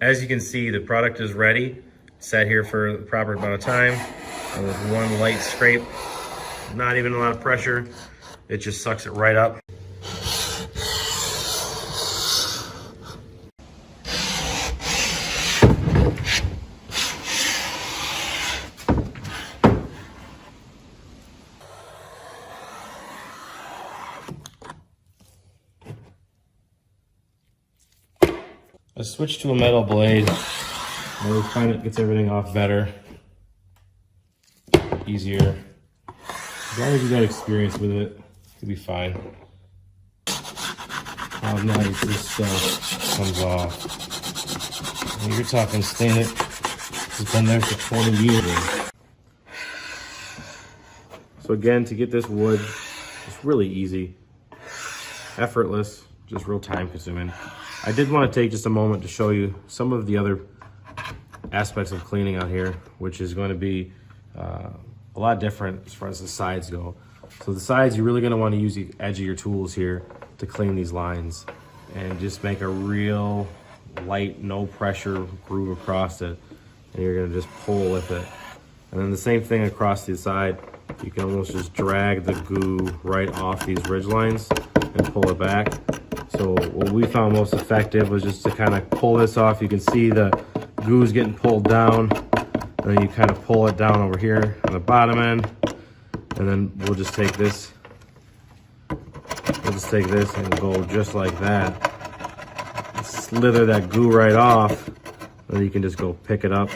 As you can see, the product is ready. Sat here for the proper amount of time. And with one light scrape, not even a lot of pressure, it just sucks it right up. I switched to a metal blade. I find it gets everything off better, easier. As long as you got experience with it, you'll be fine. How nice this stuff comes off. And you're talking stainless. It's been there for 20 years. So again, to get this wood, it's really easy, effortless, just real time consuming. I did want to take just a moment to show you some of the other aspects of cleaning out here, which is going to be a lot different as far as the sides go. So the sides, you're really going to want to use the edge of your tools here to clean these lines and just make a real light, no pressure groove across it. And you're going to just pull with it. And then the same thing across the side. You can almost just drag the goo right off these ridge lines and pull it back. So what we found most effective was just to kind of pull this off. You can see the goo's getting pulled down, and then you kind of pull it down over here on the bottom end, and then we'll just take this. And go just like that. Slither that goo right off, and then you can just go pick it up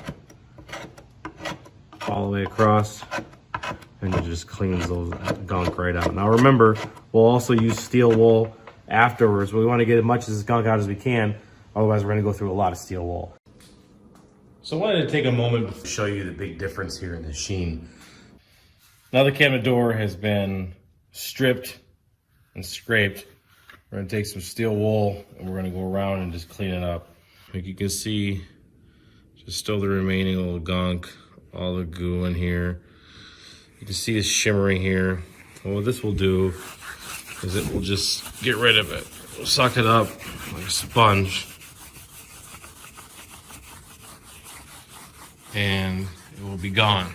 all the way across, and it just cleans those gunk right out. Now remember, we'll also use steel wool afterwards. We want to get as much of this gunk out as we can, otherwise we're going to go through a lot of steel wool. So I wanted to take a moment to show you the big difference here in the sheen. Now the cabinet door has been stripped and scraped. We're going to take some steel wool and we're going to go around and just clean it up. Like you can see, just still the remaining little gunk, all the goo in here. You can see it's shimmering here. And what this will do is it will just get rid of it. We'll suck it up like a sponge. And it will be gone.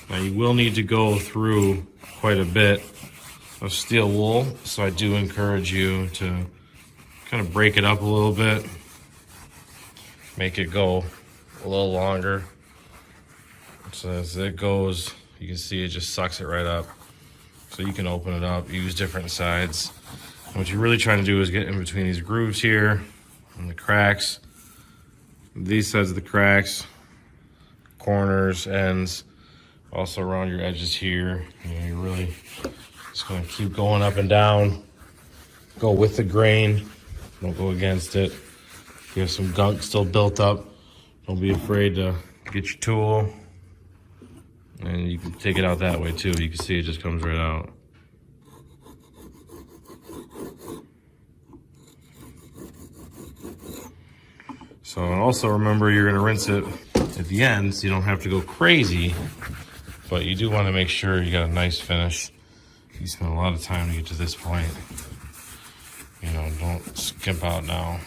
Now you will need to go through quite a bit of steel wool, so I do encourage you to kind of break it up a little bit, make it go a little longer. So as it goes, you can see it just sucks it right up. So you can open it up, use different sides. And what you're really trying to do is get in between these grooves here and the cracks, these sides of the cracks, corners, ends, also around your edges here. You know, you're really just gonna keep going up and down, go with the grain, don't go against it. If you have some gunk still built up, don't be afraid to get your tool, and you can take it out that way too. You can see it just comes right out. So also remember, you're gonna rinse it at the end so you don't have to go crazy, but you do wanna make sure you got a nice finish. You spent a lot of time to get to this point. You know, don't skimp out now.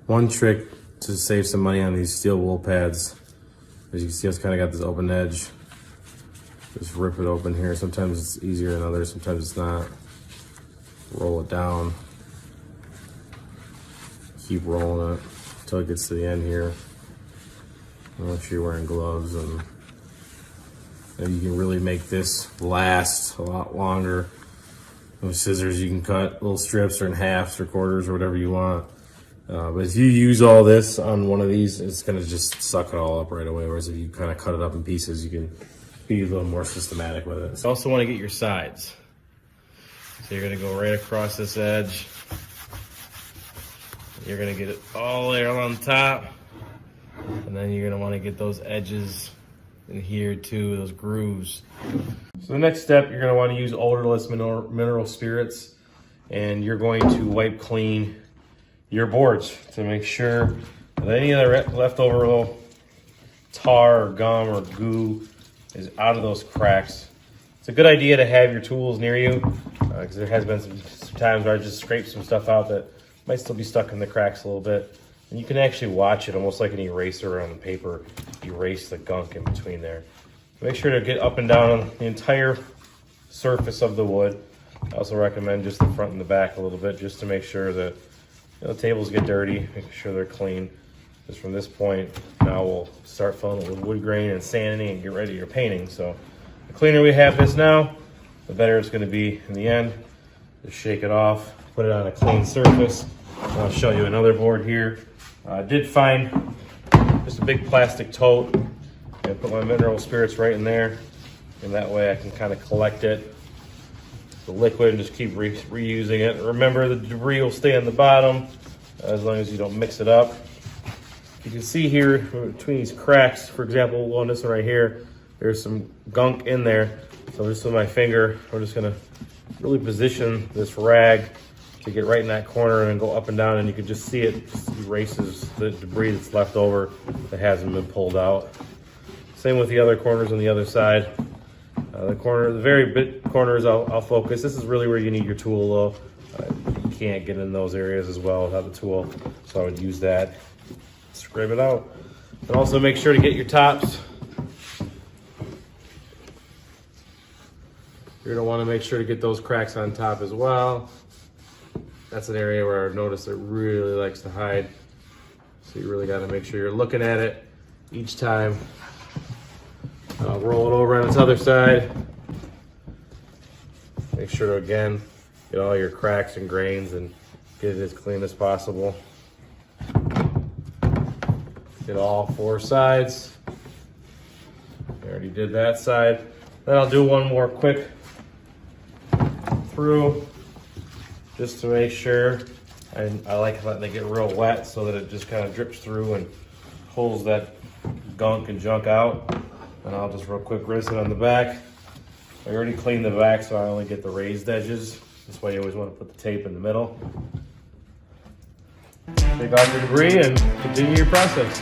One trick to save some money on these steel wool pads, as you can see, it's kind of got this open edge. Just rip it open here. Sometimes it's easier than others, sometimes it's not. Roll it down. Keep rolling it until it gets to the end here. Make sure you're wearing gloves, and you can really make this last a lot longer. With scissors, you can cut little strips or in halves or quarters or whatever you want. But if you use all this on one of these, it's gonna just suck it all up right away. Whereas if you kind of cut it up in pieces, you can be a little more systematic with it. You also want to get your sides. So you're gonna go right across this edge. You're gonna get it all the way along the top. And then you're gonna want to get those edges in here too, those grooves. So the next step, you're gonna want to use odorless mineral spirits, and you're going to wipe clean your boards to make sure that any of the leftover little tar or gum or goo is out of those cracks. It's a good idea to have your tools near you. because there has been some times where I just scraped some stuff out that might still be stuck in the cracks a little bit. And you can actually watch it almost like an eraser on the paper, erase the gunk in between there. Make sure to get up and down on the entire surface of the wood. I also recommend just the front and the back a little bit, just to make sure that the tables get dirty, making sure they're clean. Just from this point, now we'll start filling it with wood grain and sanding and get ready for your painting. So the cleaner we have this now, the better it's going to be in the end. Just shake it off, put it on a clean surface. I'll show you another board here. I did find just a big plastic tote. I put my mineral spirits right in there, and that way I can kind of collect it, the liquid, and just keep reusing it. Remember, the debris will stay on the bottom as long as you don't mix it up. You can see here between these cracks, for example, on this one right here, there's some gunk in there. So just with my finger, we're just gonna really position this rag to get right in that corner and go up and down, and you can just see it just erases the debris that's left over that hasn't been pulled out. Same with the other corners on the other side. The very bit corners I'll focus. This is really where you need your tool though. You can't get in those areas as well without the tool, so I would use that. Scrape it out. And also make sure to get your tops. You're gonna wanna make sure to get those cracks on top as well. That's an area where I've noticed it really likes to hide. So you really gotta make sure you're looking at it each time. I'll roll it over on its other side. Make sure to, again, get all your cracks and grains and get it as clean as possible. Get all four sides. I already did that side. Then I'll do one more quick through, just to make sure. And I like letting it get real wet so that it just kind of drips through and pulls that gunk and junk out. And I'll just real quick rinse it on the back. I already cleaned the back, so I only get the raised edges. That's why you always want to put the tape in the middle. Take off your debris and continue your process.